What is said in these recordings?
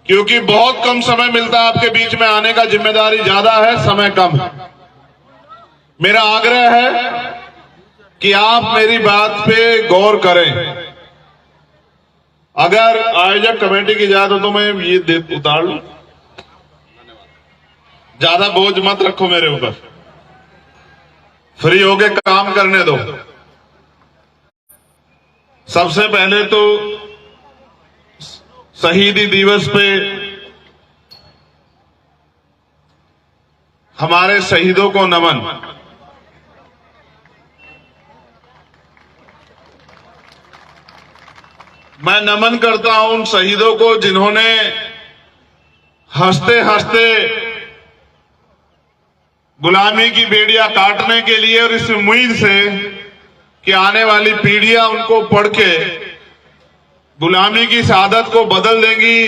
क्योंकि बहुत कम समय मिलता है आपके बीच में आने का, जिम्मेदारी ज्यादा है, समय कम है। मेरा आग्रह है कि आप मेरी बात पे गौर करें। अगर आयोजक कमेटी की इजाजत हो तो मैं ये उतार लूं, ज्यादा बोझ मत रखो मेरे ऊपर, फ्री होके काम करने दो। सबसे पहले तो शहीदी दिवस पे हमारे शहीदों को नमन। मैं नमन करता हूं उन शहीदों को जिन्होंने हंसते हंसते गुलामी की बेड़ियां काटने के लिए और इस उम्मीद से कि आने वाली पीढ़ियां उनको पढ़ के गुलामी की शहादत को बदल देंगी,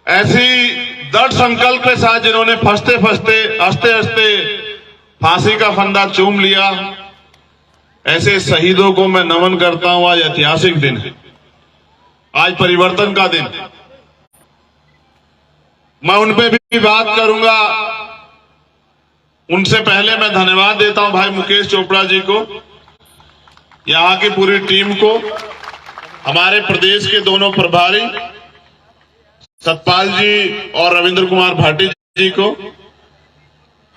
ऐसी दृढ़ संकल्प के साथ जिन्होंने फंसते फंसते हंसते हंसते फांसी का फंदा चूम लिया, ऐसे शहीदों को मैं नमन करता हूं। आज ऐतिहासिक दिन है, आज परिवर्तन का दिन। मैं उन पे भी बात करूंगा। उनसे पहले मैं धन्यवाद देता हूं भाई मुकेश चोपड़ा जी को, यहां की पूरी टीम को, हमारे प्रदेश के दोनों प्रभारी सतपाल जी और रविंद्र कुमार भाटी जी को,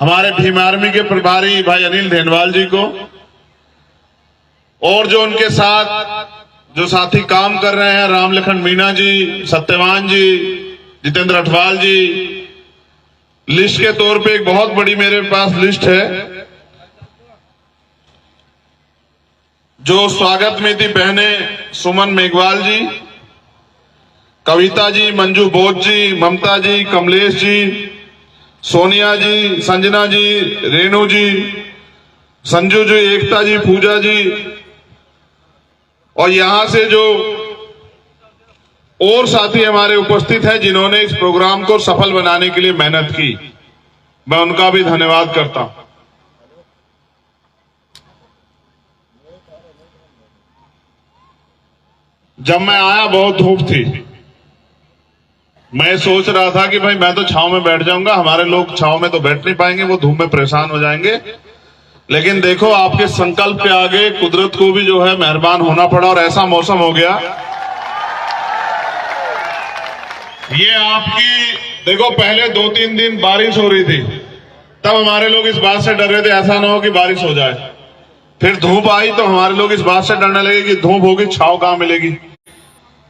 हमारे भीम आर्मी के प्रभारी भाई अनिल धेनवाल जी को, और जो उनके साथ जो साथी काम कर रहे हैं, राम लखन मीणा जी, सत्यवान जी, जितेंद्र अठवाल जी। लिस्ट के तौर पे एक बहुत बड़ी मेरे पास लिस्ट है। जो स्वागत में थी बहने सुमन मेघवाल जी, कविता जी, मंजू बोध जी, ममता जी, कमलेश जी, सोनिया जी, संजना जी, रेणु जी, संजू जी, एकता जी, पूजा जी, और यहां से जो और साथी हमारे उपस्थित हैं जिन्होंने इस प्रोग्राम को सफल बनाने के लिए मेहनत की, मैं उनका भी धन्यवाद करता हूं। जब मैं आया बहुत धूप थी, मैं सोच रहा था कि भाई मैं तो छांव में बैठ जाऊंगा, हमारे लोग छांव में तो बैठ नहीं पाएंगे, वो धूप में परेशान हो जाएंगे। लेकिन देखो आपके संकल्प के आगे कुदरत को भी जो है मेहरबान होना पड़ा और ऐसा मौसम हो गया। ये आपकी देखो, पहले 2-3 दिन बारिश हो रही थी, तब हमारे लोग इस बात से डर रहे थे ऐसा ना हो कि बारिश हो जाए। फिर धूप आई तो हमारे लोग इस बात से डरने लगे कि धूप होगी, छांव कहां मिलेगी।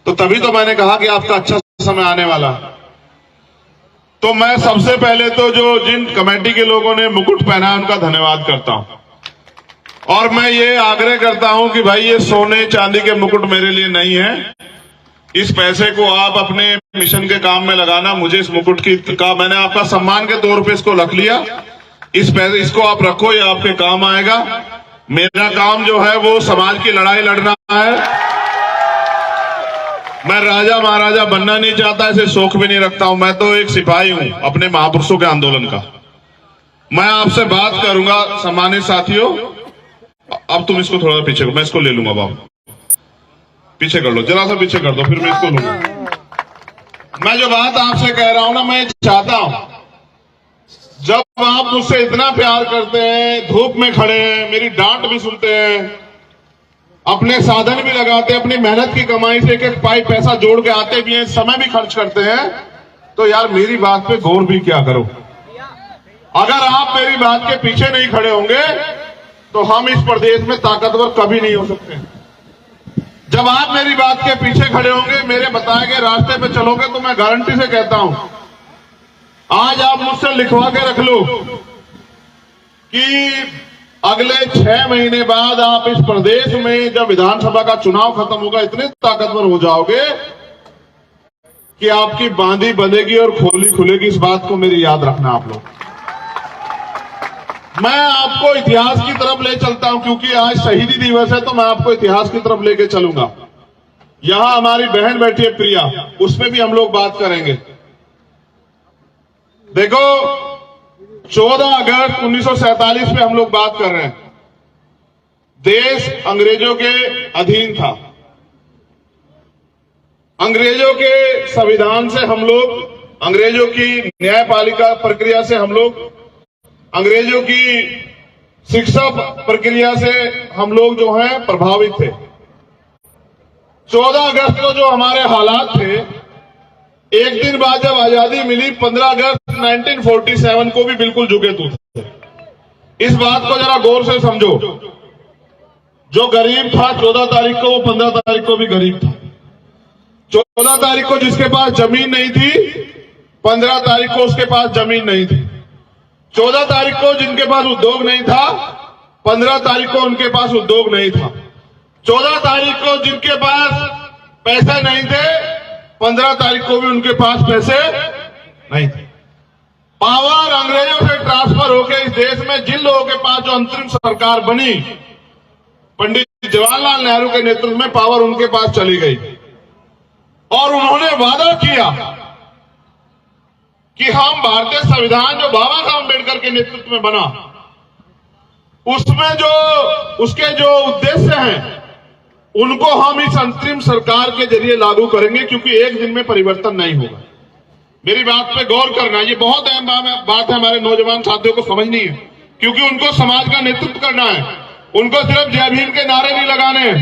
तो तभी तो मैंने कहा कि आपका अच्छा समय आने वाला। तो मैं सबसे पहले तो जो जिन कमेटी के लोगों ने मुकुट पहना उनका धन्यवाद करता हूं, और मैं ये आग्रह करता हूं कि भाई ये सोने चांदी के मुकुट मेरे लिए नहीं है। इस पैसे को आप अपने मिशन के काम में लगाना। मुझे इस मुकुट का मैंने आपका सम्मान के तौर पे इसको रख लिया। इस पैसे इसको आप रखो, ये आपके काम आएगा। मेरा काम जो है वो समाज की लड़ाई लड़ना है। मैं राजा महाराजा बनना नहीं चाहता, ऐसे शौक भी नहीं रखता हूं। मैं तो एक सिपाही हूं अपने महापुरुषों के आंदोलन का। मैं आपसे बात करूंगा सम्मानित साथियों। अब तुम इसको थोड़ा पीछे, मैं इसको ले लूंगा। बाबू पीछे कर लो, जरा सा पीछे कर दो, फिर मैं इसको लूंगा। मैं जो बात आपसे कह रहा हूं ना, मैं चाहता हूं जब आप मुझसे इतना प्यार करते हैं, धूप में खड़े हैं, मेरी डांट भी सुनते हैं, अपने साधन भी लगाते हैं, अपनी मेहनत की कमाई से एक एक पाई पैसा जोड़ के आते भी हैं, समय भी खर्च करते हैं, तो यार मेरी बात पे गौर भी क्या करो। अगर आप मेरी बात के पीछे नहीं खड़े होंगे तो हम इस प्रदेश में ताकतवर कभी नहीं हो सकते। जब आप मेरी बात के पीछे खड़े होंगे, मेरे बताए गए रास्ते पे चलोगे, तो मैं गारंटी से कहता हूं, आज आप मुझसे लिखवा के रख लो कि अगले 6 महीने बाद आप इस प्रदेश में जब विधानसभा का चुनाव खत्म होगा, इतने ताकतवर हो जाओगे कि आपकी बांधी बंधेगी और खोली खुलेगी। इस बात को मेरी याद रखना आप लोग। मैं आपको इतिहास की तरफ ले चलता हूं, क्योंकि आज शहीदी दिवस है, तो मैं आपको इतिहास की तरफ लेके चलूंगा। यहां हमारी बहन बैठी है प्रिया, उसमें भी हम लोग बात करेंगे। देखो 14 अगस्त 1947 में हम लोग बात कर रहे हैं। देश अंग्रेजों के अधीन था। अंग्रेजों के संविधान से हम लोग, अंग्रेजों की न्यायपालिका प्रक्रिया से हम लोग, अंग्रेजों की शिक्षा प्रक्रिया से हम लोग जो हैं प्रभावित थे। 14 अगस्त को जो हमारे हालात थे, एक दिन बाद जब आजादी मिली 15 अगस्त 1947 को भी बिल्कुल झुके तू थे। इस बात को जरा गौर से समझो। जो गरीब था 14 तारीख को, वो 15 तारीख को भी गरीब था। 14 तारीख को जिसके पास जमीन नहीं थी, 15 तारीख को उसके पास जमीन नहीं थी। 14 तारीख को जिनके पास उद्योग नहीं था, 15 तारीख को उनके पास उद्योग नहीं था। 14 तारीख को जिनके पास पैसे नहीं थे, 15 तारीख को भी उनके पास पैसे नहीं थे। पावर अंग्रेजों से ट्रांसफर होकर इस देश में जिन लोगों के पास जो अंतरिम सरकार बनी, पंडित जवाहरलाल नेहरू के नेतृत्व में पावर उनके पास चली गई और उन्होंने वादा किया कि हम भारतीय संविधान जो बाबा साहब अम्बेडकर के नेतृत्व में बना, उसमें जो उसके जो उद्देश्य हैं उनको हम इस अंतरिम सरकार के जरिए लागू करेंगे, क्योंकि एक दिन में परिवर्तन नहीं होगा। मेरी बात पे गौर करना, ये बहुत अहम बात है, हमारे नौजवान साथियों को समझनी है, क्योंकि उनको समाज का नेतृत्व करना है। उनको सिर्फ जय भीम के नारे नहीं लगाने हैं,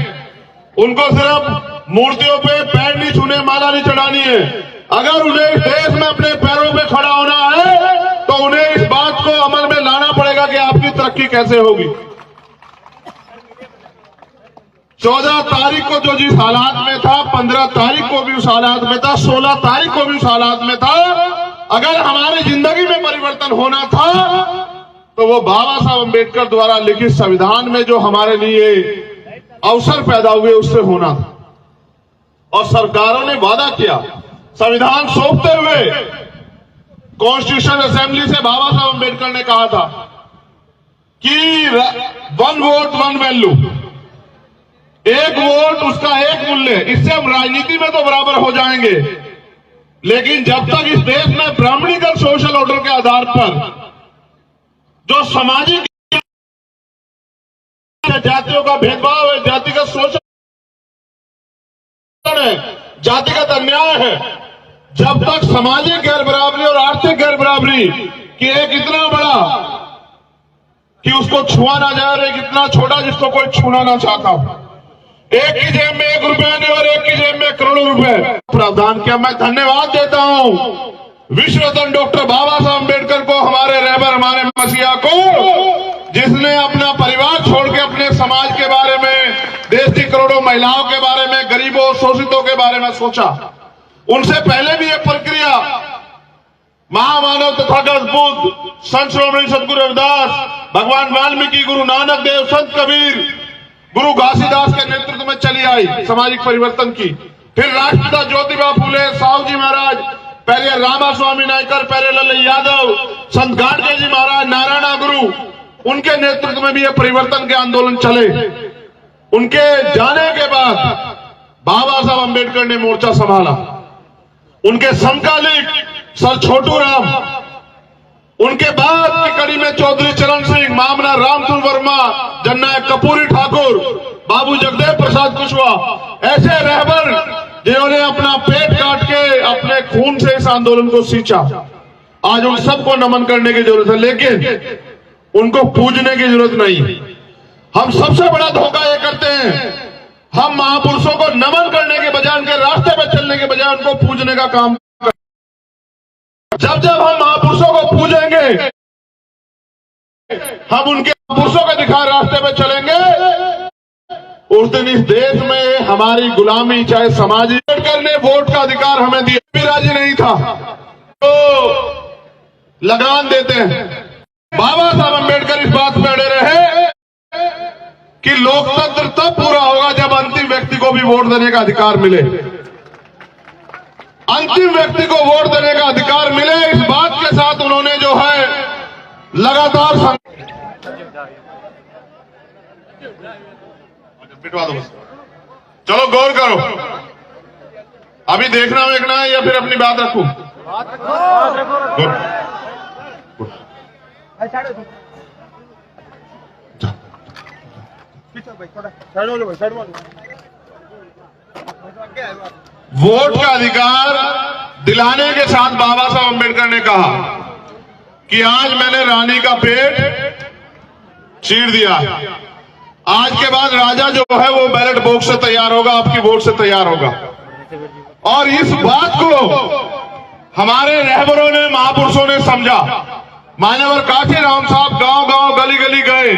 उनको सिर्फ मूर्तियों पे पैर नहीं छूने, माला नहीं चढ़ानी है। अगर उन्हें इस देश में अपने पैरों पे खड़ा होना है तो उन्हें इस बात को अमल में लाना पड़ेगा कि आपकी तरक्की कैसे होगी। 14 तारीख को जो जिस हालात में था, 15 तारीख को भी उस हालात में था, 16 तारीख को भी उस हालात में था। अगर हमारी जिंदगी में परिवर्तन होना था तो वो बाबा साहब अम्बेडकर द्वारा लिखित संविधान में जो हमारे लिए अवसर पैदा हुए उससे होना था। और सरकारों ने वादा किया, संविधान सौंपते हुए कॉन्स्टिट्यूशन असेंबली से बाबा साहब अम्बेडकर ने कहा था कि 1 वोट 1 वैल्यू, एक वोट उसका एक मूल्य। इससे हम राजनीति में तो बराबर हो जाएंगे, लेकिन जब तक इस देश में ब्राह्मणिकल सोशल ऑर्डर के आधार पर जो सामाजिक जातियों का भेदभाव है, जातिगत शोषण है, जातिगत अन्याय है, जब तक सामाजिक गैर बराबरी और आर्थिक गैर बराबरी कि एक इतना बड़ा कि उसको छुआ ना जाए और एक इतना छोटा जिसको कोई छूना ना चाहता हो, एक की जेब में 1 रुपया नहीं और एक की जेब में करोड़ों रुपए प्रावधान किया। मैं धन्यवाद देता हूं विश्व रत्न डॉक्टर बाबा साहब अम्बेडकर को, हमारे रहबर, हमारे मसीहा को, जिसने अपना परिवार छोड़ के अपने समाज के बारे में, देश की करोड़ों महिलाओं के बारे में, गरीबों शोषितों के बारे में सोचा। उनसे पहले भी यह प्रक्रिया महामानव तथागत बुद्ध, संत श्रोमणी सतगुरु रविदास, भगवान वाल्मीकि, गुरु नानक देव, संत कबीर, गुरु घासीदास के नेतृत्व में चली आई सामाजिक परिवर्तन की। फिर राष्ट्रपिता ज्योतिबा फूले, साहू जी महाराज, पहले रामास्वामी नायकर, पहले लल्लू यादव, संत गाडगे जी महाराज, नारायणा गुरु, उनके नेतृत्व में भी ये परिवर्तन के आंदोलन चले। उनके जाने के बाद बाबा साहब अम्बेडकर ने मोर्चा संभाला। उनके समकालिक सर छोटू राम, उनके बाद की कड़ी में चौधरी चरण सिंह, मामला रामचंद्र वर्मा, जननायक कपूरी ठाकुर, बाबू जगदेव प्रसाद कुशवाहा, ऐसे रहबर जिन्होंने अपना पेट काट के अपने खून से इस आंदोलन को सींचा। आज उन सबको नमन करने की जरूरत है, लेकिन उनको पूजने की जरूरत नहीं। हम सबसे बड़ा धोखा ये करते हैं, हम महापुरुषों को नमन करने के बजाय, उनके रास्ते पर चलने के बजाय उनको पूजने का काम करते हैं। जब जब हम महापुरुषों को पूजेंगे, हम उनके महापुरुषों के दिखाए रास्ते पर चलेंगे, उस दिन इस देश में हमारी गुलामी, चाहे सामाजिक, अम्बेडकर ने वोट का अधिकार हमें दिया, भी राजी नहीं था तो लगान देते हैं। बाबा साहब अम्बेडकर इस बात पर अड़े रहे कि लोकतंत्र तब पूरा होगा जब अंतिम व्यक्ति को भी वोट देने का अधिकार मिले। अंतिम व्यक्ति को वोट देने का अधिकार मिले, इस बात के साथ उन्होंने जो है लगातार पिटवा दो। चलो गौर करो, अभी देखना वेखना है या फिर अपनी बात रखूं? साइड वोट का अधिकार दिलाने के साथ बाबा साहब अम्बेडकर ने कहा कि आज मैंने रानी का पेट चीर दिया, आज के बाद राजा जो है वो बैलेट बॉक्स से तैयार होगा, आपकी वोट से तैयार होगा। और इस बात को हमारे रहबरों ने, महापुरुषों ने समझा। मान्यवर काशीराम साहब गांव गांव गली गली गए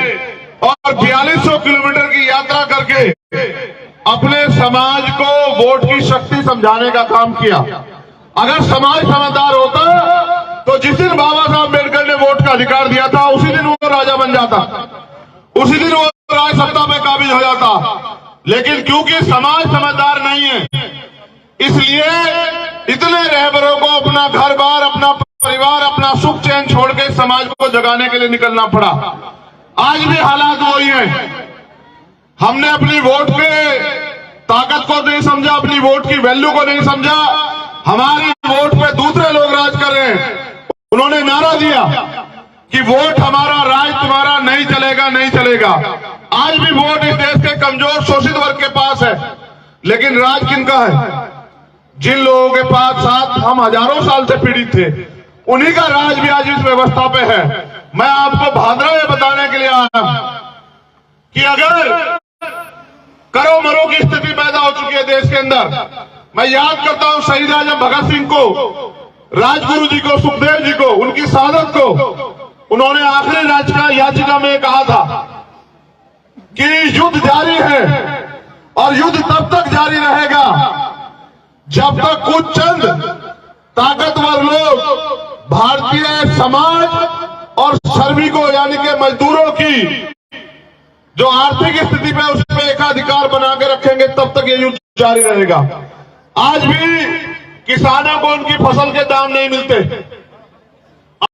और 4200 किलोमीटर की यात्रा करके अपने समाज को वोट की शक्ति समझाने का काम किया। अगर समाज समझदार होता तो जिस दिन बाबा साहब अम्बेडकर ने वोट का अधिकार दिया था उसी दिन वो राजा बन जाता, उसी दिन वो राज सत्ता में काबिज हो जाता। लेकिन क्योंकि समाज समझदार नहीं है, इसलिए इतने रहबरों को अपना घर बार, अपना परिवार, अपना सुख चैन छोड़ के समाज को जगाने के लिए निकलना पड़ा। आज भी हालात वही हैं। हमने अपनी वोट के ताकत को नहीं समझा, अपनी वोट की वैल्यू को नहीं समझा। हमारी वोट पे दूसरे लोग राज कर रहे हैं। उन्होंने नारा दिया कि वोट हमारा, राज तुम्हारा, नहीं चलेगा, नहीं चलेगा। आज भी वोट इस देश के कमजोर शोषित वर्ग के पास है, लेकिन राज किनका है? जिन लोगों के पास साथ हम हजारों साल से पीड़ित थे, उन्हीं का राज भी आज इस व्यवस्था पे है। मैं आपको भादरा में बताने के लिए आया कि अगर करो मरो की स्थिति पैदा हो चुकी है देश के अंदर। मैं याद करता हूं शहीद आजम भगत सिंह को, राजगुरु जी को, सुखदेव जी को, उनकी शहादत को। उन्होंने आखिरी याचिका में कहा था कि युद्ध जारी है और युद्ध तब तक जारी रहेगा जब तक कुछ चंद ताकतवर लोग भारतीय समाज और श्रमिकों यानी कि मजदूरों की जो आर्थिक स्थिति पे उस पर एकाधिकार बना के रखेंगे, तब तक ये युद्ध जारी रहेगा। आज भी किसानों को उनकी फसल के दाम नहीं मिलते,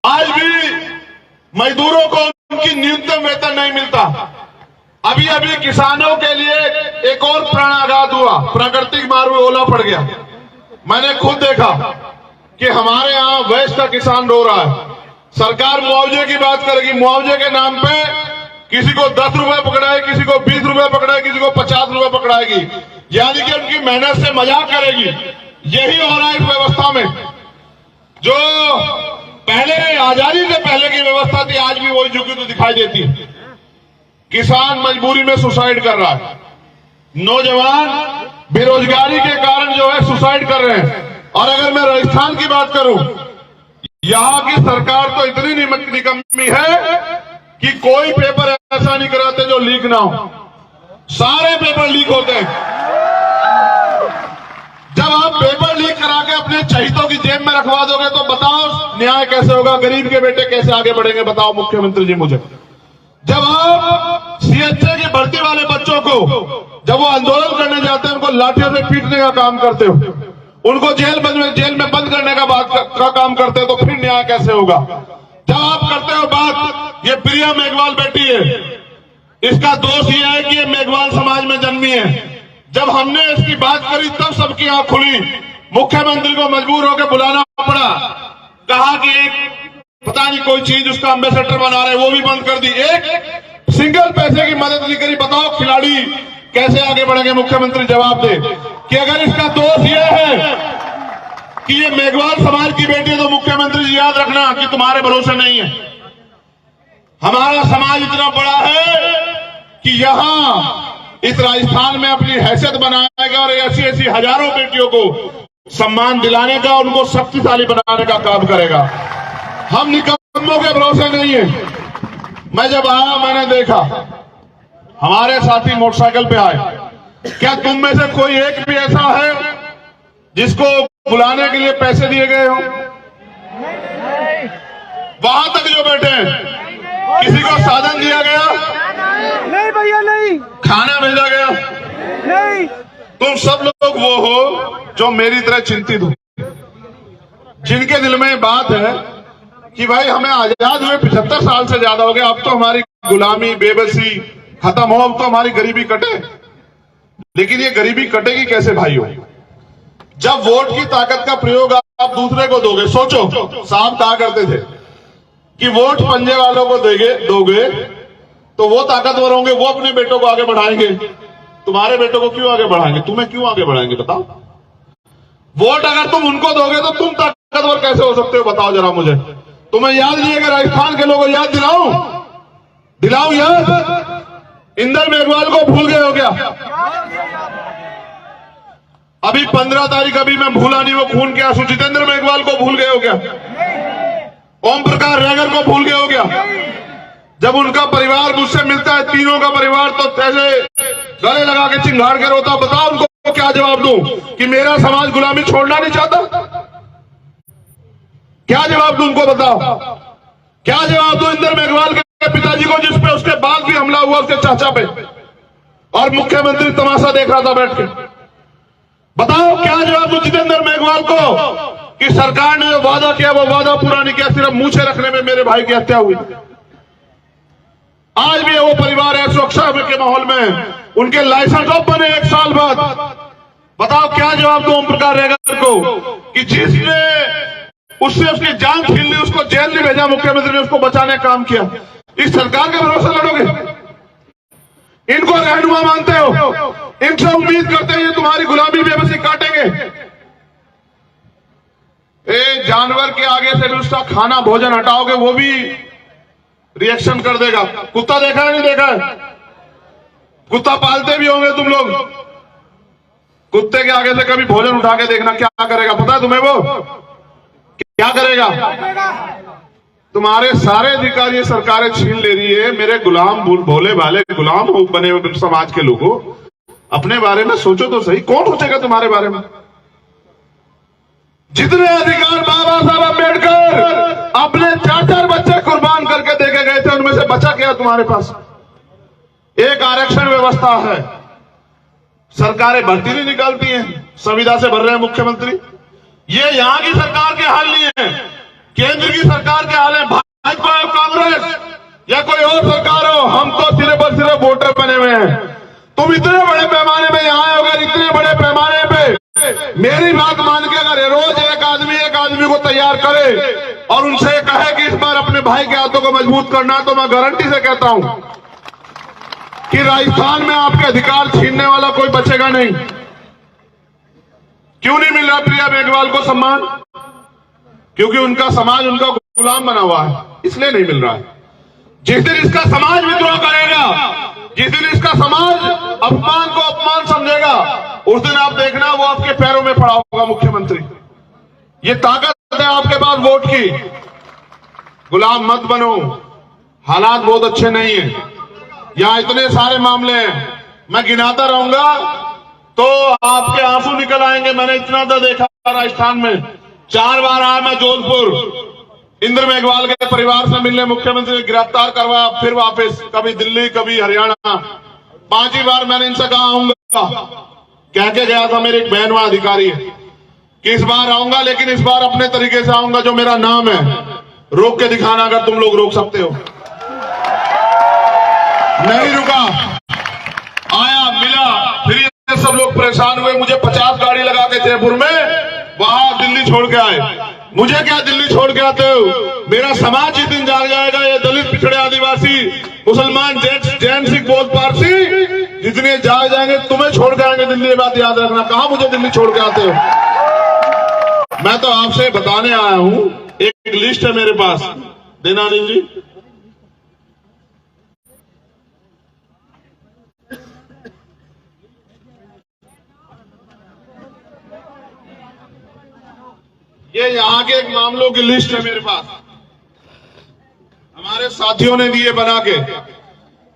आज भी मजदूरों को उनकी न्यूनतम वेतन नहीं मिलता। अभी अभी किसानों के लिए एक और प्राणाघात हुआ, प्राकृतिक मारू ओला पड़ गया। मैंने खुद देखा कि हमारे यहां वैश्य का किसान रो रहा है। सरकार मुआवजे की बात करेगी, मुआवजे के नाम पे किसी को 10 रुपए पकड़ाए, किसी को 20 रुपए पकड़ाए, किसी को 50 रुपए पकड़ाएगी, यानी कि उनकी मेहनत से मजाक करेगी। यही हो रहा है इस व्यवस्था में। जो पहले आजादी से पहले की व्यवस्था थी, आज भी वही झुकी तो दिखाई देती है। किसान मजबूरी में सुसाइड कर रहा है, नौजवान बेरोजगारी के कारण जो है सुसाइड कर रहे हैं। और अगर मैं राजस्थान की बात करूं, यहां की सरकार तो इतनी निकम्मी है कि कोई पेपर ऐसा नहीं कराते जो लीक ना हो। सारे पेपर लीक होते हैं। जब आप पेपर लीक करा के अपने चहितों की जेब में रखवा दोगे तो बताओ न्याय कैसे होगा, गरीब के बेटे कैसे आगे बढ़ेंगे? बताओ मुख्यमंत्री जी मुझे। जब आप सीएचए की भर्ती वाले बच्चों को जब वो आंदोलन करने जाते हैं, उनको लाठियों से पीटने का काम करते हो, उनको जेल में बंद करने का काम करते हो, तो फिर न्याय कैसे होगा? जब आप करते हो बात, ये प्रिया मेघवाल बेटी है, इसका दोष ये है कि ये मेघवाल समाज में जन्मी है। जब हमने इसकी बात करी तब सबकी आंख खुली। मुख्यमंत्री को मजबूर होकर बुलाना पड़ा, कहा कि एक पता नहीं कोई चीज उसका एम्बेसडर बना रहे, वो भी बंद कर दी। एक सिंगल पैसे की मदद नहीं करी। बताओ खिलाड़ी कैसे आगे बढ़ेंगे? मुख्यमंत्री जवाब दे कि अगर इसका दोष ये है कि ये मेघवाल समाज की बेटी है, तो मुख्यमंत्री जी याद रखना कि तुम्हारे भरोसे नहीं है। हमारा समाज इतना बड़ा है कि यहां इस राजस्थान में अपनी हैसियत बनाएगा और ऐसी ऐसी हजारों बेटियों को सम्मान दिलाने का, उनको शक्तिशाली बनाने का काम करेगा। हम निकम्मों के भरोसे नहीं है। मैं जब आया मैंने देखा हमारे साथी मोटरसाइकिल पे आए। क्या तुम में से कोई एक भी ऐसा है जिसको बुलाने के लिए पैसे दिए गए हो? वहां तक जो बैठे हैं, किसी को साधन दिया गया? नहीं भैया, नहीं। खाना भेजा गया? नहीं। तुम सब लोग वो हो जो मेरी तरह चिंतित हो, जिनके दिल में बात है कि भाई हमें आजाद हुए 75 साल से ज्यादा हो गया, अब तो हमारी गुलामी बेबसी खत्म हो, अब तो हमारी गरीबी कटे। लेकिन ये गरीबी कटेगी कैसे भाइयों? जब वोट की ताकत का प्रयोग आप दूसरे को दोगे। सोचो, साहब कहा करते थे कि वोट पंजे वालों को दोगे तो वो ताकतवर होंगे, वो अपने बेटों को आगे बढ़ाएंगे। तुम्हारे बेटों को क्यों आगे बढ़ाएंगे? तुम्हें क्यों आगे बढ़ाएंगे? बताओ। वोट अगर तुम उनको दोगे तो तुम ताकतवर कैसे हो सकते हो, बताओ जरा मुझे। तुम्हें याद नहीं है कि राजस्थान के लोगों याद दिलाऊं याद? इंदर मेघवाल को भूल गए हो क्या? अभी 15 तारीख, अभी मैं भूला नहीं वो खून के आंसू, जितेंद्र मेघवाल को भूल गए हो क्या? ओम प्रकाश रैगर को भूल गए हो क्या? जब उनका परिवार मुझसे मिलता है, तीनों का परिवार, तो ऐसे गले लगा के चिंगाड़ के रोता। बताओ उनको क्या जवाब दूं कि मेरा समाज गुलामी छोड़ना नहीं चाहता? क्या जवाब दूं उनको, बताओ क्या जवाब दूं इंदर मेघवाल के पिताजी को, जिसपे उसके बाद भी हमला हुआ उसके चाचा पे, और मुख्यमंत्री तमाशा देख रहा था बैठ के? बताओ क्या जवाब दूं जितेंद्र मेघवाल को कि सरकार ने जो वादा किया वो वादा पूरा नहीं किया, सिर्फ मूछे रखने में मेरे भाई की हत्या हुई। आज भी वो परिवार है सुरक्षा के माहौल में, उनके लाइसेंस ऑफ बने 1 साल बाद। बताओ क्या जवाब दो ओम प्रकाश रैगर को कि जिसने उससे उसकी जान छीन ली, उसको जेल नहीं भेजा, मुख्यमंत्री ने उसको बचाने का काम किया। इस सरकार के भरोसे लड़ोगे? इनको रहनुमा मानते हो? इनसे उम्मीद करते हैं ये तुम्हारी गुलामी बेबसी काटेंगे? जानवर के आगे से भी उसका खाना भोजन हटाओगे वो भी रिएक्शन कर देगा। कुत्ता देखा है नहीं देखा है? कुत्ता पालते भी होंगे तुम लोग। कुत्ते के आगे से कभी भोजन उठा के देखना, क्या करेगा पता है तुम्हें? वो क्या करेगा? तुम्हारे सारे अधिकार ये सरकारें छीन ले रही है। मेरे गुलाम भोले भाले गुलाम हो बने हुए समाज के लोगों, अपने बारे में सोचो तो सही। कौन सोचेगा तुम्हारे बारे में? जितने अधिकार बाबा साहब अम्बेडकर अपने 4-4 बच्चे कुर्बान करके देके गए थे, उनमें से बचा क्या तुम्हारे पास? एक आरक्षण व्यवस्था है, सरकारें भर्ती नहीं निकालती हैं, संविदा से भर रहे हैं मुख्यमंत्री। ये यहां की सरकार के हाल नहीं है, केंद्र की सरकार के हाल है। भाजपा और कांग्रेस या कोई और सरकार हो, हम तो सिर्फ और सिर्फ वोटर बने हुए हैं। तुम इतने बड़े पैमाने में यहां आए, अगर इतने बड़े पैमाने पे मेरी बात मान के अगर रोज एक आदमी को तैयार करे और उनसे कहे कि इस बार अपने भाई के हाथों को मजबूत करना, तो मैं गारंटी से कहता हूं कि राजस्थान में आपके अधिकार छीनने वाला कोई बचेगा नहीं। क्यों नहीं मिल रहा प्रिया मेघवाल को सम्मान? क्योंकि उनका समाज उनका गुलाम बना हुआ है, इसलिए नहीं मिल रहा है। जिस दिन इसका समाज विद्रोह करेगा, जिस दिन इसका समाज अपमान को अपमान समझेगा, उस दिन आप देखना वो आपके पैरों में पड़ा होगा मुख्यमंत्री। ये ताकत है आपके पास वोट की। गुलाम मत बनो, हालात बहुत अच्छे नहीं है। यहां इतने सारे मामले हैं, मैं गिनाता रहूंगा तो आपके आंसू निकल आएंगे। मैंने इतना तो देखा राजस्थान में। 4 बार आया मैं जोधपुर, इंद्र मेघवाल के परिवार से मिलने, मुख्यमंत्री ने गिरफ्तार करवा, फिर वापस, कभी दिल्ली कभी हरियाणा। 5ही बार मैंने इनसे कहा आऊंगा, कह के गया था मेरे एक बहन वहां अधिकारी है कि इस बार आऊंगा, लेकिन इस बार अपने तरीके से आऊंगा, जो मेरा नाम है रोक के दिखाना, अगर तुम लोग रोक सकते हो। नहीं रुका, आया मिला, फिर ये सब लोग परेशान हुए। मुझे 50 गाड़ी लगा के जयपुर में वहां दिल्ली छोड़ के आए। मुझे क्या दिल्ली छोड़ के आते हो? मेरा समाज जिस दिन जाग जाएगा, ये दलित पिछड़े आदिवासी मुसलमान जैन सिख बौद्ध पारसी जितने जाग जाएंगे, तुम्हें छोड़ के आएंगे दिल्ली। ये बात याद रखना। कहां मुझे दिल्ली छोड़ के आते हो? मैं तो आपसे बताने आया हूं, एक लिस्ट है मेरे पास, देना जी। ये यहां के एक मामलों की लिस्ट है मेरे पास, हमारे साथियों ने दिए बना के।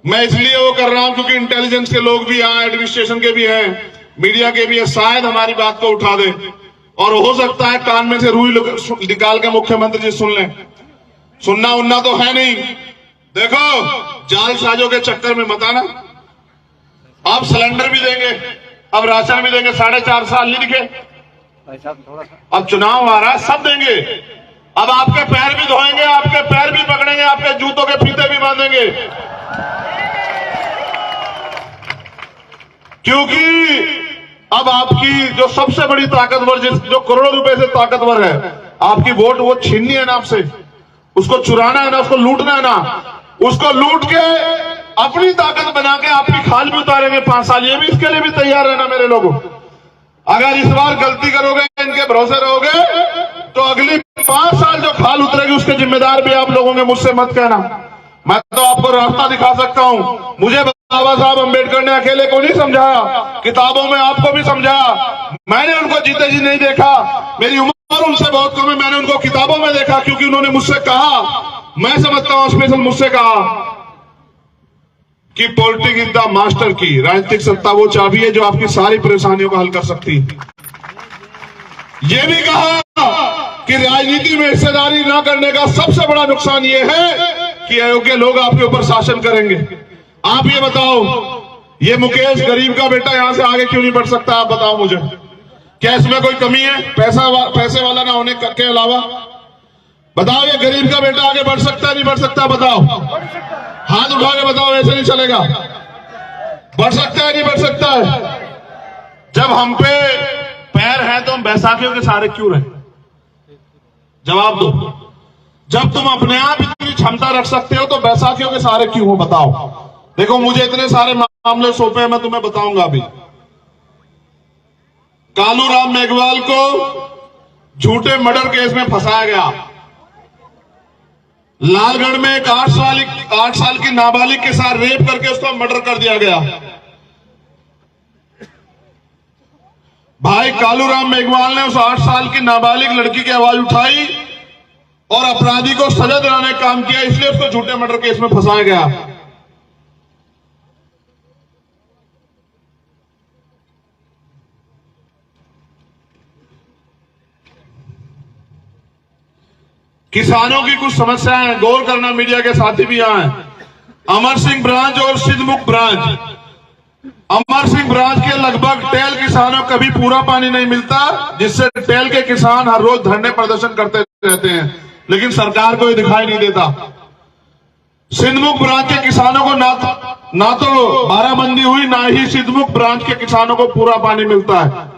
मैं इसलिए वो कर रहा हूं क्योंकि इंटेलिजेंस के लोग भी यहाँ, एडमिनिस्ट्रेशन के भी हैं, मीडिया के भी है, शायद हमारी बात को उठा दे। और हो सकता है कान में से रूई निकाल के मुख्यमंत्री जी सुन लें। सुनना उनना तो है नहीं। देखो, जालसाजों के चक्कर में मत आना। आप सिलेंडर भी देंगे, अब राशन भी देंगे, 4.5 साल नहीं दिखे। अब चुनाव आ रहा है, सब देंगे। अब आपके पैर भी धोएंगे, आपके पैर भी पकड़ेंगे, आपके जूतों के फीते भी बांधेंगे, क्योंकि अब आपकी जो सबसे बड़ी ताकतवर, जो करोड़ों रुपए से ताकतवर है, आपकी वोट, वो छीननी है ना आपसे, उसको चुराना है ना, उसको लूटना है ना। उसको लूट के अपनी ताकत बना के आपकी खाल भी उतारेंगे 5 साल। ये भी इसके लिए भी तैयार रहना मेरे लोगों। अगर इस बार गलती करोगे, इनके भरोसे रहोगे, तो अगली 5 साल जो खाल उतरेगी उसके जिम्मेदार भी आप लोगों के, मुझसे मत कहना। मैं तो आपको रास्ता दिखा सकता हूं। मुझे बाबा साहब अंबेडकर ने अकेले को नहीं समझाया, किताबों में आपको भी समझाया। मैंने उनको जीते जी नहीं देखा, मेरी उम्र उनसे बहुत कम है, मैंने उनको किताबों में देखा, क्योंकि उन्होंने मुझसे कहा, मैं समझता हूं स्पेशल मुझसे कहा कि पॉलिटिक्स इज द मास्टर की, राजनीतिक सत्ता वो चाबी है जो आपकी सारी परेशानियों का हल कर सकती है। ये भी कहा कि राजनीति में हिस्सेदारी न करने का सबसे बड़ा नुकसान ये है कि अयोग्य लोग आपके ऊपर शासन करेंगे। आप ये बताओ, ये मुकेश गरीब का बेटा यहां से आगे क्यों नहीं बढ़ सकता? आप बताओ मुझे, क्या इसमें कोई कमी है पैसे वाला ना होने के अलावा? बताओ, ये गरीब का बेटा आगे बढ़ सकता है नहीं बढ़ सकता? बताओ, हाथ उठा के बताओ, ऐसे नहीं चलेगा। बढ़ सकता है नहीं बढ़ सकता है? जब हम पे पैर है तो हम बैसाखियों के सहारे क्यों रहे? जवाब दो। जब तुम अपने आप इतनी क्षमता रख सकते हो तो बैसाखियों के सहारे क्यों हो? बताओ। देखो, मुझे इतने सारे मामले सौंपे हैं, मैं तुम्हें बताऊंगा अभी। कालूराम मेघवाल को झूठे मर्डर केस में फंसाया गया। लालगढ़ में एक 8 साल की नाबालिग के साथ रेप करके उसका मर्डर कर दिया गया। भाई कालूराम मेघवाल ने उस 8 साल की नाबालिग लड़की की आवाज उठाई और अपराधी को सजा दिलाने का काम किया, इसलिए उसको झूठे मर्डर केस में फंसाया गया। किसानों की कुछ समस्याएं गौर करना, मीडिया के साथी भी यहां हैं। अमर सिंह ब्रांच और सिद्धमुख ब्रांच, अमर सिंह ब्रांच के लगभग टेल किसानों को कभी पूरा पानी नहीं मिलता, जिससे टेल के किसान हर रोज धरने प्रदर्शन करते रहते हैं, लेकिन सरकार को ये दिखाई नहीं देता। सिद्धमुख ब्रांच के किसानों को ना तो बाराबंदी हुई, ना ही सिद्धमुख ब्रांच के किसानों को पूरा पानी मिलता है।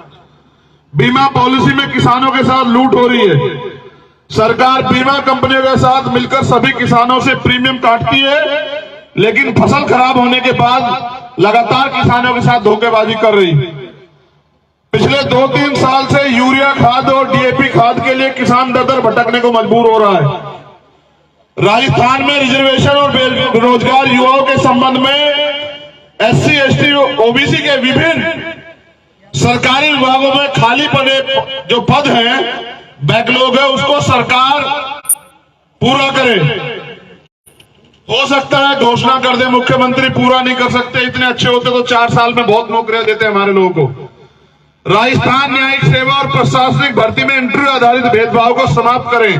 बीमा पॉलिसी में किसानों के साथ लूट हो रही है। सरकार बीमा कंपनियों के साथ मिलकर सभी किसानों से प्रीमियम काटती है, लेकिन फसल खराब होने के बाद लगातार किसानों के साथ धोखेबाजी कर रही। पिछले 2-3 साल से यूरिया खाद और डीएपी खाद के लिए किसान दर भटकने को मजबूर हो रहा है। राजस्थान में रिजर्वेशन और बेरोजगार युवाओं के संबंध में SC, ST, OBC के विभिन्न सरकारी विभागों में खाली पड़े जो पद हैं, बैकलॉग है, उसको सरकार पूरा करे। हो सकता है घोषणा कर दे मुख्यमंत्री, पूरा नहीं कर सकते। इतने अच्छे होते तो 4 साल में बहुत नौकरियां देते हमारे लोगों को। राजस्थान न्यायिक सेवा और प्रशासनिक भर्ती में इंटरव्यू आधारित भेदभाव को समाप्त करें।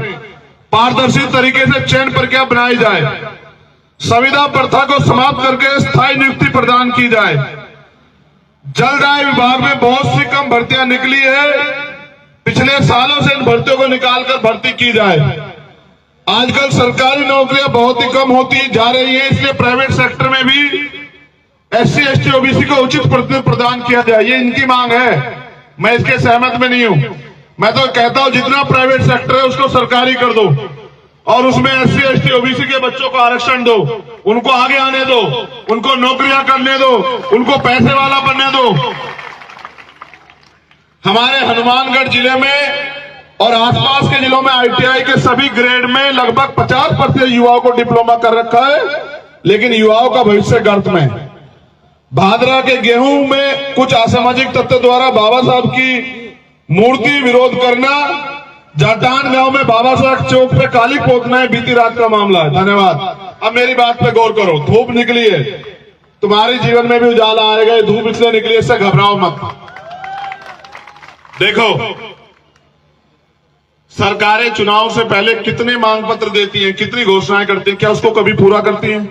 पारदर्शी तरीके से चयन प्रक्रिया बनाई जाए। संविदा प्रथा को समाप्त करके स्थायी नियुक्ति प्रदान की जाए। जलदाय विभाग में बहुत सी कम भर्तियां निकली है, पिछले सालों से इन भर्तियों को निकालकर भर्ती की जाए। आजकल सरकारी नौकरियां बहुत ही कम होती जा रही है, इसलिए प्राइवेट सेक्टर में भी SC, ST, OBC को उचित प्रतिनिधित्व प्रदान किया जाए। ये इनकी मांग है, मैं इसके सहमत में नहीं हूं। मैं तो कहता हूं जितना प्राइवेट सेक्टर है उसको सरकारी कर दो और उसमें SC, ST, OBC के बच्चों को आरक्षण दो, उनको आगे आने दो, उनको नौकरियां करने दो, उनको पैसे वाला बनने दो। हमारे हनुमानगढ़ जिले में और आसपास के जिलों में ITI के सभी ग्रेड में लगभग 50% युवाओं को डिप्लोमा कर रखा है, लेकिन युवाओं का भविष्य गर्त में। भादरा के गेहूं में कुछ असामाजिक तत्व द्वारा बाबा साहब की मूर्ति विरोध करना, जाटान गांव में बाबा साहब चौक पे काली पोतना है, बीती रात का मामला है। धन्यवाद। अब मेरी बात पे गौर करो। धूप निकली है, तुम्हारे जीवन में भी उजाला आएगा। ये धूप इसलिए निकली, इससे घबराओ मत। देखो, सरकारें चुनाव से पहले कितने मांग पत्र देती हैं, कितनी घोषणाएं करती हैं, क्या उसको कभी पूरा करती हैं?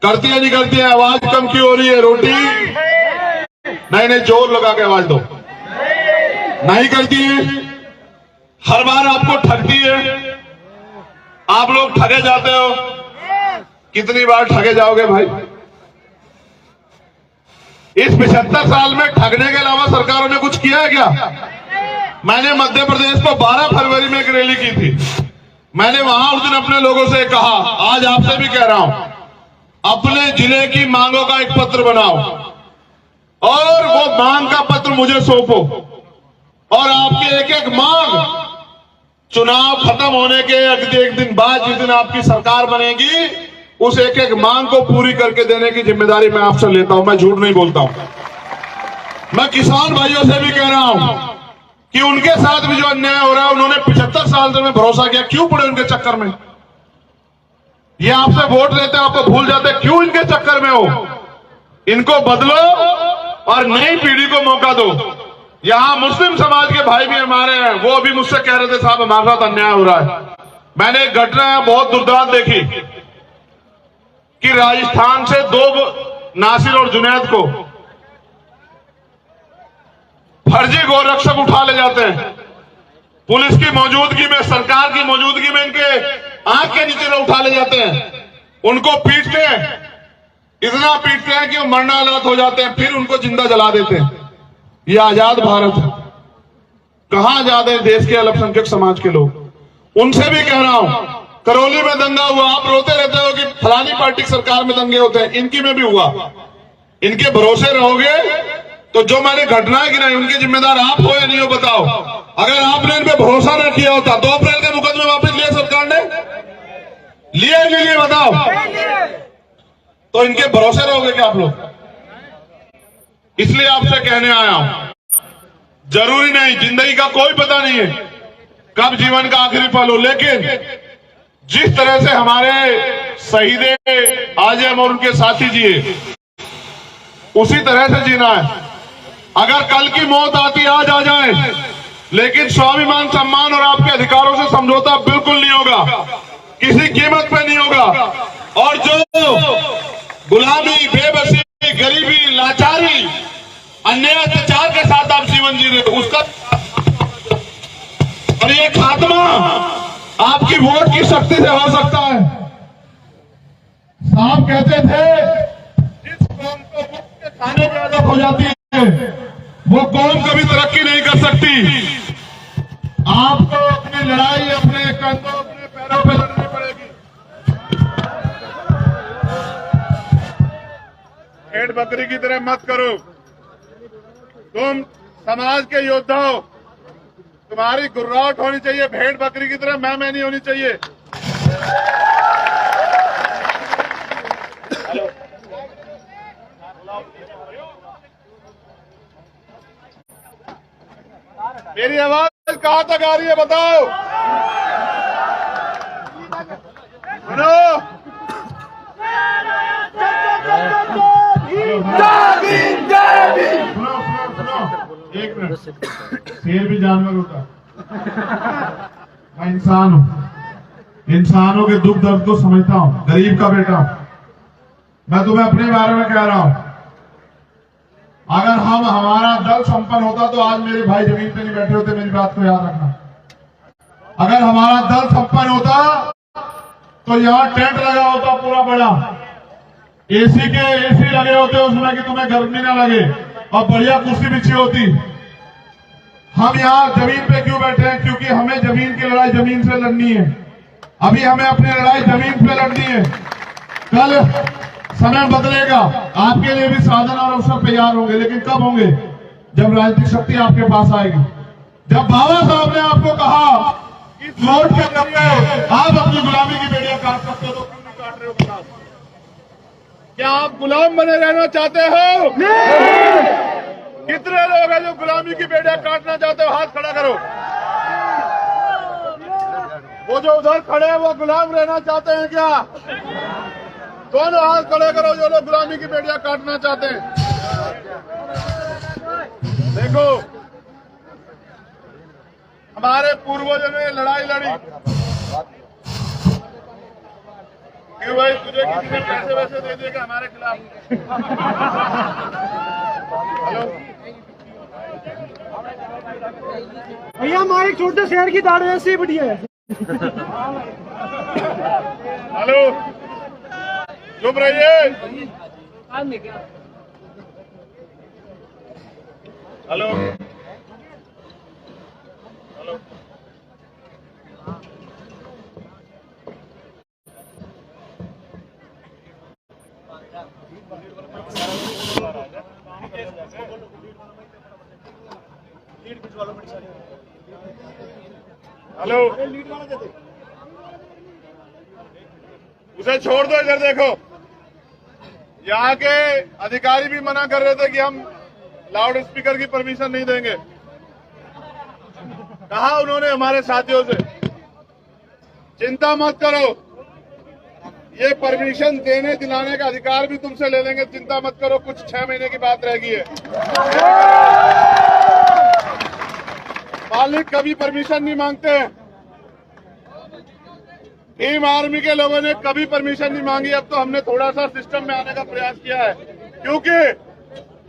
करती है नहीं करती है? आवाज कम क्यों हो रही है? रोटी नहीं, जोर लगा के आवाज दो। नहीं करती है, हर बार आपको ठगती है। आप लोग ठगे जाते हो, कितनी बार ठगे जाओगे भाई? इस 75 साल में ठगने के अलावा सरकारों ने कुछ किया है क्या? मैंने मध्य प्रदेश को 12 फरवरी में एक रैली की थी। मैंने वहां उस दिन अपने लोगों से कहा, आज आपसे भी कह रहा हूं, अपने जिले की मांगों का एक पत्र बनाओ और वो मांग का पत्र मुझे सौंपो और आपकी एक एक मांग चुनाव खत्म होने के एक दिन बाद जिस दिन आपकी सरकार बनेगी उस एक एक मांग को पूरी करके देने की जिम्मेदारी मैं आपसे लेता हूं। मैं झूठ नहीं बोलता हूं। मैं किसान भाइयों से भी कह रहा हूं कि उनके साथ भी जो अन्याय हो रहा है, उन्होंने 75 साल से में भरोसा किया, क्यों पड़े उनके चक्कर में? ये आपसे वोट लेते हैं, आपको भूल जाते हैं, क्यों इनके चक्कर में हो? इनको बदलो और नई पीढ़ी को मौका दो। यहां मुस्लिम समाज के भाई भी हमारे हैं, वो अभी मुझसे कह रहे थे साहब हमारे साथ अन्याय हो रहा है। मैंने एक घटना बहुत दुर्दांत देखी कि राजस्थान से 2 नासिर और जुनैद को फर्जी गोरक्षक उठा ले जाते हैं। पुलिस की मौजूदगी में, सरकार की मौजूदगी में इनके आंख के नीचे उठा ले जाते हैं, उनको पीटते हैं, इतना पीटते हैं कि वो मरना हालात हो जाते हैं, फिर उनको जिंदा जला देते हैं। ये आजाद भारत है। कहां आजाद है देश के अल्पसंख्यक समाज के लोग? उनसे भी कह रहा हूं, करौली में दंगा हुआ, आप रोते रहते हो कि फलानी पार्टी की सरकार में दंगे होते हैं, इनकी में भी हुआ। इनके भरोसे रहोगे तो जो मैंने घटनाएं गिनाई उनके जिम्मेदार आप हो या नहीं हो बताओ। अगर आपने इन पे भरोसा न किया होता, 2 अप्रैल के मुकदमे वापस लिए सरकार ने? लिए नहीं लिए बताओ? तो इनके भरोसे रहोगे क्या आप लोग? इसलिए आपसे कहने आया हूं, जरूरी नहीं, जिंदगी का कोई पता नहीं है कब जीवन का आखिरी पल हो, लेकिन जिस तरह से हमारे शहीद आजम और उनके साथी जिए उसी तरह से जीना है। अगर कल की मौत आती आज आ जाए, लेकिन स्वाभिमान, सम्मान और आपके अधिकारों से समझौता बिल्कुल नहीं होगा, किसी कीमत पे नहीं होगा। और जो गुलामी, बेबसी, गरीबी, लाचारी, अन्याय, अत्याचार के साथ आप जीवन जी रहे हो, उसका और ये खात्मा आपकी वोट की शक्ति से हो सकता है। साहब कहते थे जिस कौम को मुफ्त के खाने की आदत हो जाती है वो कौम कभी तरक्की नहीं कर सकती। आपको अपनी लड़ाई अपने कंधों, अपने पैरों पे लड़नी पड़ेगी। भेड़ बकरी की तरह मत करो। तुम समाज के योद्धा हो, तुम्हारी गुर्राहट होनी चाहिए, भेड़ बकरी की तरह मैं नहीं होनी चाहिए। मेरी आवाज कहां तक आ रही है बताओ? सुनो, एक मिनट, शेर भी जानवर होता है, मैं इंसान हूं, इंसानों के दुख दर्द को समझता हूं, गरीब का बेटा हूं। मैं तुम्हें अपने बारे में कह रहा हूं, अगर हमारा दल संपन्न होता तो आज मेरे भाई जमीन पे नहीं बैठे होते, मेरी बात को याद रखना। अगर हमारा दल संपन्न होता तो यहाँ टेंट लगा होता पूरा बड़ा, एसी लगे होते उसमें कि तुम्हें गर्मी ना लगे, और बढ़िया कुर्सी बिछी होती। हम यहाँ जमीन पे क्यों बैठे हैं? क्योंकि हमें जमीन की लड़ाई जमीन से लड़नी है। अभी हमें अपनी लड़ाई जमीन पे लड़नी है। कल समय बदलेगा, आपके लिए भी साधन और अवसर तैयार होंगे, लेकिन कब होंगे? जब राजनीतिक शक्ति आपके पास आएगी। जब बाबा साहब ने आपको कहा कि वोट के जरिए आप अपनी गुलामी की बेड़ियां काट सकते हो, तो क्यों नहीं काट रहे हो बताओ? क्या आप गुलाम बने रहना चाहते हो? कितने लोग हैं जो गुलामी की बेड़ियां काटना चाहते हो? हाथ खड़ा करो। वो जो उधर खड़े हैं वो गुलाम रहना चाहते हैं क्या? दोनों हाथ खड़े करो जो लोग गुलामी की बेड़ियां काटना चाहते हैं। देखो, हमारे पूर्वजों ने लड़ाई लड़ी। क्यों भाई, तुझे किसी ने पैसे वैसे दे देगा हमारे खिलाफ? हेलो भैया, माइक छोटे शेर की दाढ़ी ऐसी बढ़िया है। हेलो, चुप रहिए। हेलो हेलो हेलो, उसे छोड़ दो, इधर देखो। यहाँ के अधिकारी भी मना कर रहे थे कि हम लाउड स्पीकर की परमिशन नहीं देंगे। कहा उन्होंने हमारे साथियों से, चिंता मत करो, ये परमिशन देने दिलाने का अधिकार भी तुमसे ले लेंगे, चिंता मत करो, कुछ 6 महीने की बात रह गई है। मालिक कभी परमिशन नहीं मांगते हैं। टीम आर्मी के लोगों ने कभी परमिशन नहीं मांगी। अब तो हमने थोड़ा सा सिस्टम में आने का प्रयास किया है, क्योंकि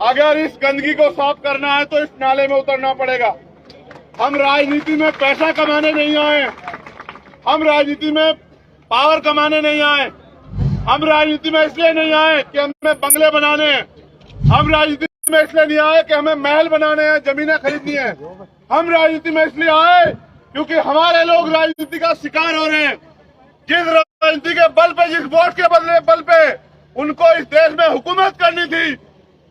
अगर इस गंदगी को साफ करना है तो इस नाले में उतरना पड़ेगा। हम राजनीति में पैसा कमाने नहीं आए, हम राजनीति में पावर कमाने नहीं आए, हम राजनीति में इसलिए नहीं आए कि हमें बंगले बनाने हैं, हम राजनीति में इसलिए नहीं आए कि हमें महल बनाने हैं, जमीनें खरीदनी है। हम राजनीति में इसलिए आए क्योंकि हमारे लोग राजनीति का शिकार हो रहे हैं। जिस राजनीति के बल पे, जिस वोट के बल पे उनको इस देश में हुकूमत करनी थी,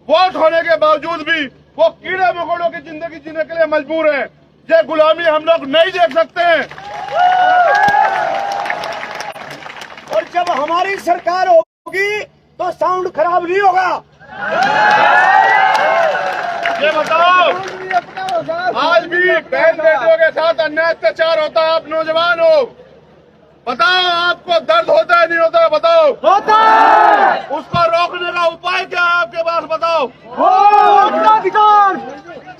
वोट होने के बावजूद भी वो कीड़े मकोड़ों की जिंदगी जीने के लिए मजबूर हैं। ये गुलामी हम लोग नहीं देख सकते हैं। और जब हमारी सरकार होगी तो साउंड खराब नहीं होगा। ये बताओ, आज भी बहन बेटियों के साथ अन्याय अत्याचार होता है। आप नौजवान हो, बताओ आपको दर्द होता है नहीं होता है? बताओ। होता है। उसको रोकने का उपाय क्या है आपके पास? बताओ। अधिकार।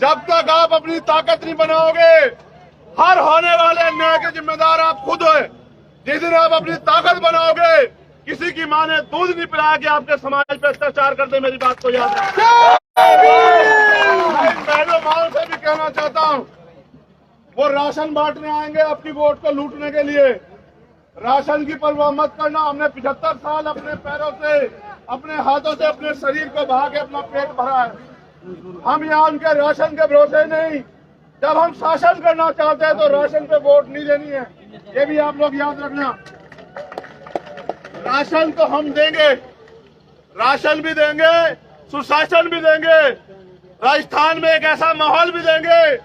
जब तक आप अपनी ताकत नहीं बनाओगे, हर होने वाले अन्याय के जिम्मेदार आप खुद हो। जिस दिन आप अपनी ताकत बनाओगे, किसी की माँ ने दूध नहीं पिलाया कि आपके समाज पे अत्याचार कर दे। मेरी बात को याद रखें। मैं माओ से भी कहना चाहता हूँ, वो राशन बांटने आएंगे आपकी वोट को लूटने के लिए। राशन की परवाह मत करना। हमने 75 साल अपने पैरों से, अपने हाथों से, अपने शरीर को बहा के अपना पेट भरा है। हम यहाँ उनके राशन के भरोसे नहीं। जब हम शासन करना चाहते हैं तो राशन पे वोट नहीं देनी है, ये भी आप लोग याद रखना। राशन तो हम देंगे, राशन भी देंगे, सुशासन भी देंगे। राजस्थान में एक ऐसा माहौल भी देंगे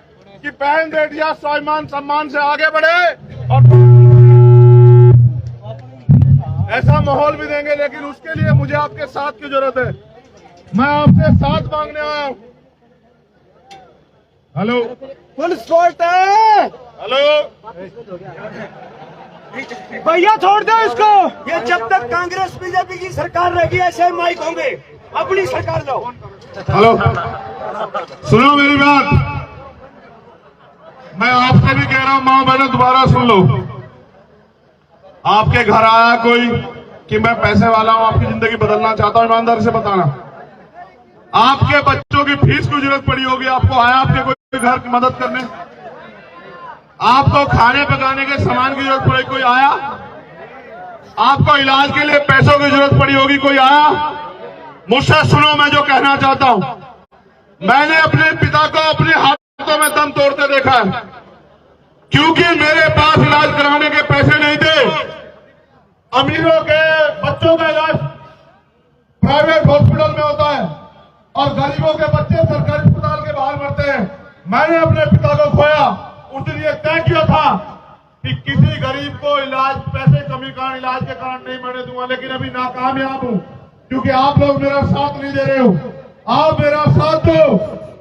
कि बहन बेटियां स्वाभिमान सम्मान से आगे बढ़े, और ऐसा माहौल भी देंगे। लेकिन उसके लिए मुझे आपके साथ की जरूरत है। मैं आपसे साथ मांगने आया हूँ। हेलो, फुल स्पॉट है। हेलो भैया छोड़ दो इसको। ये जब तक कांग्रेस बीजेपी की सरकार रहेगी ऐसे माइक होंगे। अपनी सरकार लो। हेलो, सुनो मेरी बात। मैं आपसे भी कह रहा हूँ, माँ बहनों दोबारा सुन लो। आपके घर आया कोई कि मैं पैसे वाला हूं, आपकी जिंदगी बदलना चाहता हूं, ईमानदारी से बताना। आपके बच्चों की फीस की जरूरत पड़ी होगी, आपको आया आपके कोई घर की मदद करने? आपको खाने पकाने के सामान की जरूरत पड़ी, कोई आया? आपको इलाज के लिए पैसों की जरूरत पड़ी होगी, कोई आया? मुझसे सुनो, मैं जो कहना चाहता हूं, मैंने अपने पिता को अपने हाथों में दम तोड़ते देखा है, क्योंकि मेरे पास इलाज कराने के पैसे नहीं थे। अमीरों के बच्चों का इलाज प्राइवेट हॉस्पिटल में होता है और गरीबों के बच्चे सरकारी अस्पताल के बाहर मरते हैं। मैंने अपने पिता को खोया, उस दिन ये तय किया था कि किसी गरीब को इलाज, पैसे कमी कारण, इलाज के कारण नहीं मरने दूंगा। लेकिन अभी नाकामयाब हूं, क्योंकि आप लोग मेरा साथ नहीं दे रहे हो। आप मेरा साथ दो।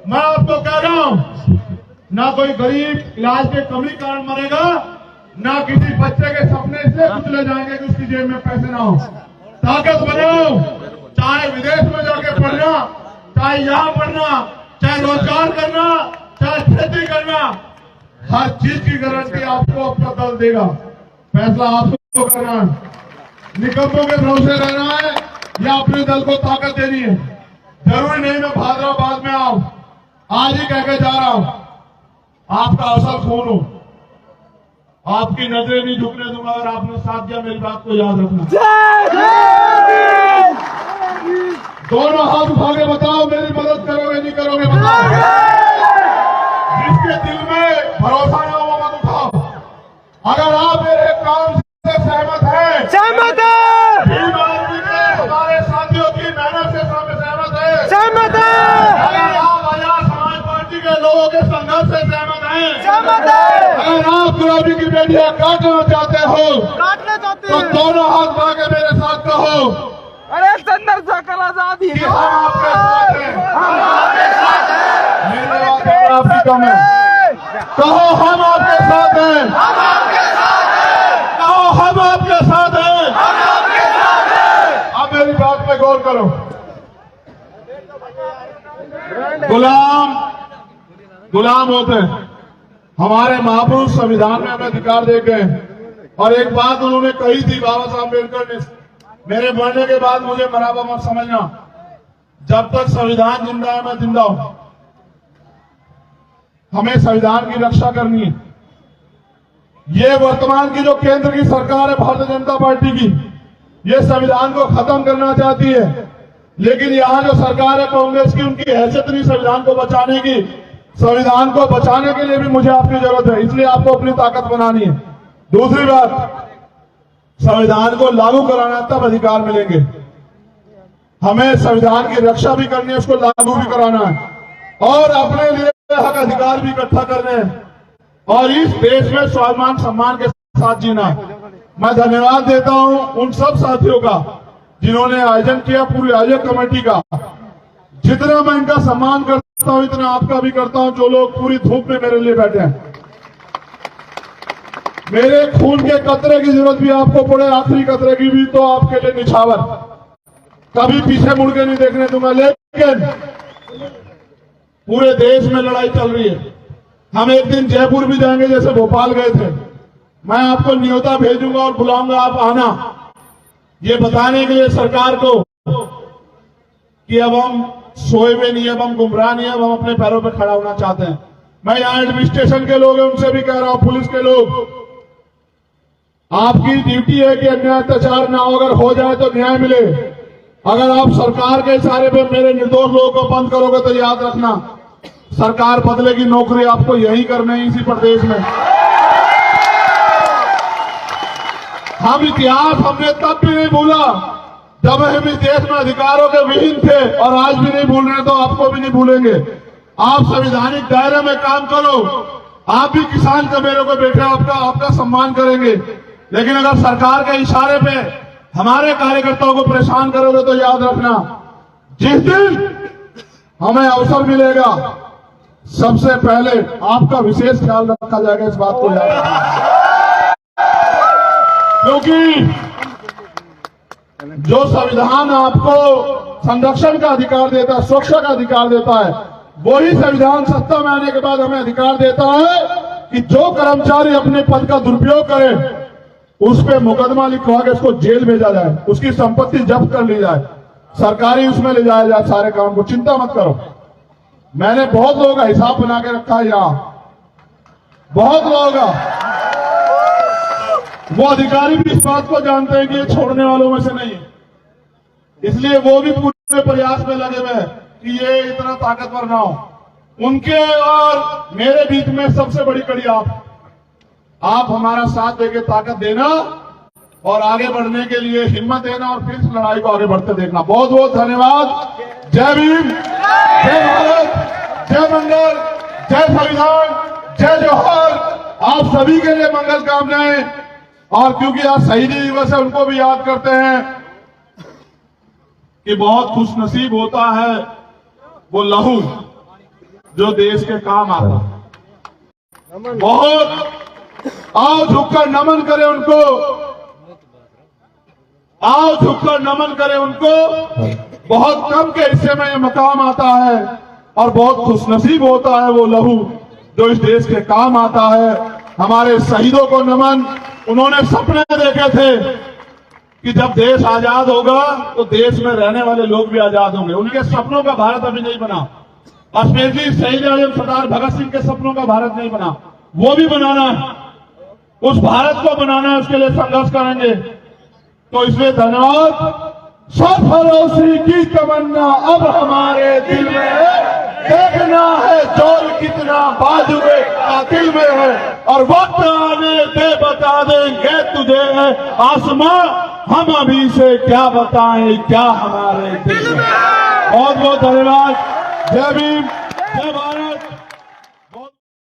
मैं आपको कह रहा हूं, ना कोई गरीब इलाज के कमी कारण मरेगा, ना किसी बच्चे के सपने से कुचले जाएंगे कि उसकी जेब में पैसे ना हो। ताकत बनाओ, चाहे विदेश में जाके पढ़ना, चाहे यहाँ पढ़ना, चाहे रोजगार करना, चाहे खेती करना, हर चीज की गारंटी आपको अपना दल देगा। फैसला आपको करना है। निकम्मों के भरोसे रहना है या अपने दल को ताकत देनी है। जरूरी नहीं मैं हैदराबाद में आऊं, आज ही कह के जा रहा हूं, आपका असल खून हो, आपकी नजरें नहीं झुकने दूंगा। अगर आपने साथ दिया, मेरी बात को याद रखना। दोनों हाथ उठा के बताओ, मेरी मदद करोगे नहीं करोगे? बताओ। जिसके दिल में भरोसा ना हो मत उठाओ। अगर आप मेरे काम से सहमत हैं, सहमत है, टीम आर्मी के हमारे साथियों की मेहनत से सहमत है, सहमत है, अगर आप आजाद समाज पार्टी के लोगों के संघर्ष से सहमत हैं, सहमत अगर आप गुलाबी की बेटियां काटना चाहते हो तो दोनों हाथ बढ़ा के मेरे साथ कहो अरे चंद्रशेखर आजाद ही कि हम आपके साथ हैं। मेरे बात आपकी कम है। कहो हम आपके साथ हैं। कहो हम आपके साथ हैं। अब मेरी बात पे गौर करो। गुलाम होते हैं। हमारे महापुरुष संविधान में हमें अधिकार दे गए। और एक बात उन्होंने कही थी बाबा साहब अम्बेडकर ने, मेरे मरने के बाद मुझे बराबर मत समझना, जब तक संविधान जिंदा है मैं जिंदा हूं। हमें संविधान की रक्षा करनी है। ये वर्तमान की जो केंद्र की सरकार है भारतीय जनता पार्टी की, ये संविधान को खत्म करना चाहती है। लेकिन यहां जो सरकार है कांग्रेस की, उनकी हैसियत नहीं संविधान को बचाने की। संविधान को बचाने के लिए भी मुझे आपकी जरूरत है, इसलिए आपको अपनी ताकत बनानी है। दूसरी बात, संविधान को लागू कराना तब अधिकार मिलेंगे। हमें संविधान की रक्षा भी करनी है, उसको लागू भी कराना है और अपने लिए हक अधिकार भी इकट्ठा करने हैं और इस देश में स्वाभिमान सम्मान के साथ जीना। मैं धन्यवाद देता हूं उन सब साथियों का जिन्होंने आयोजन किया, पूरी आयोजक कमेटी का। जितना मैं इनका सम्मान करता हूं इतना आपका भी करता हूं, जो लोग पूरी धूप में मेरे लिए बैठे हैं। मेरे खून के कतरे की जरूरत भी आपको पड़े, आखिरी कतरे की भी, तो आपके लिए निछावर, कभी पीछे मुड़ के नहीं देखने दूंगा। लेकिन पूरे देश में लड़ाई चल रही है। हम एक दिन जयपुर भी जाएंगे, जैसे भोपाल गए थे। मैं आपको न्योता भेजूंगा और बुलाऊंगा, आप आना, ये बताने के लिए सरकार को कि अब हम सोए हुए नहीं, अब हम गुमराह नहीं, अब हम अपने पैरों पर खड़ा होना चाहते हैं। मैं यहां एडमिनिस्ट्रेशन के लोग हैं उनसे भी कह रहा हूं, पुलिस के लोग, आपकी ड्यूटी है कि अन्याय अत्याचार ना हो, अगर हो जाए तो न्याय मिले। अगर आप सरकार के इशारे पे मेरे निर्दोष लोगों को बंद करोगे तो याद रखना सरकार बदलेगी, नौकरी आपको यही करना है, इसी प्रदेश में। हम इतिहास हमने तब भी नहीं भूला जब हम इस देश में अधिकारों के विहीन थे, और आज भी नहीं भूल रहे तो आपको भी नहीं भूलेंगे। आप संवैधानिक दायरे में काम करो, आप भी किसान के मेरे को बैठे आपका सम्मान करेंगे। लेकिन अगर सरकार के इशारे पे हमारे कार्यकर्ताओं को परेशान करोगे तो याद रखना, जिस दिन हमें अवसर मिलेगा सबसे पहले आपका विशेष ख्याल रखा जाएगा, इस बात को याद रखना। क्योंकि जो संविधान आपको संरक्षण का अधिकार देता है, सुरक्षा का अधिकार देता है, वही संविधान सत्ता में आने के बाद हमें अधिकार देता है कि जो कर्मचारी अपने पद का दुरुपयोग करे उस पर मुकदमा लिखवा के उसको जेल भेजा जाए, उसकी संपत्ति जब्त कर ली जाए, सरकारी उसमें ले जाया जाए सारे काम को। चिंता मत करो, मैंने बहुत लोगों का हिसाब बना के रखा है यहां, बहुत लोगों का। वो अधिकारी भी इस बात को जानते हैं कि ये छोड़ने वालों में से नहीं है, इसलिए वो भी पूरे प्रयास में लगे हुए हैं कि ये इतना ताकतवर ना हो। उनके और मेरे बीच में सबसे बड़ी कड़ी आप हमारा साथ देके ताकत देना और आगे बढ़ने के लिए हिम्मत देना और फिर इस लड़ाई को आगे बढ़ते देखना। बहुत बहुत धन्यवाद। जय भीम, जय भारत, जय मंगल, जय संविधान, जय जोहर। आप सभी के लिए मंगल कामनाएं। और क्योंकि आज शहीदी दिवस है, उनको भी याद करते हैं कि बहुत खुशनसीब होता है वो लहू जो देश के काम आता है। बहुत आओ झुककर नमन करें उनको, आओ झुककर नमन करें उनको। बहुत कम के हिस्से में ये मकाम आता है और बहुत खुशनसीब होता है वो लहू जो इस देश के काम आता है। हमारे शहीदों को नमन। उन्होंने सपने देखे थे कि जब देश आजाद होगा तो देश में रहने वाले लोग भी आजाद होंगे। उनके सपनों का भारत अभी नहीं बना। स्पेशली शहीद आजम सरदार भगत सिंह के सपनों का भारत नहीं बना, वो भी बनाना है। उस भारत को बनाना है, उसके लिए संघर्ष करेंगे। तो इसलिए धन्यवाद। सरफरोशी की तमन्ना अब हमारे दिल में है, देखना है जोर कितना बाजुए कातिल में है, और वक्त आने दे बता देंगे तुझे है आसमां, हम अभी से क्या बताएं क्या हमारे दिल में। बहुत बहुत धन्यवाद। जय भीम, जय भारत।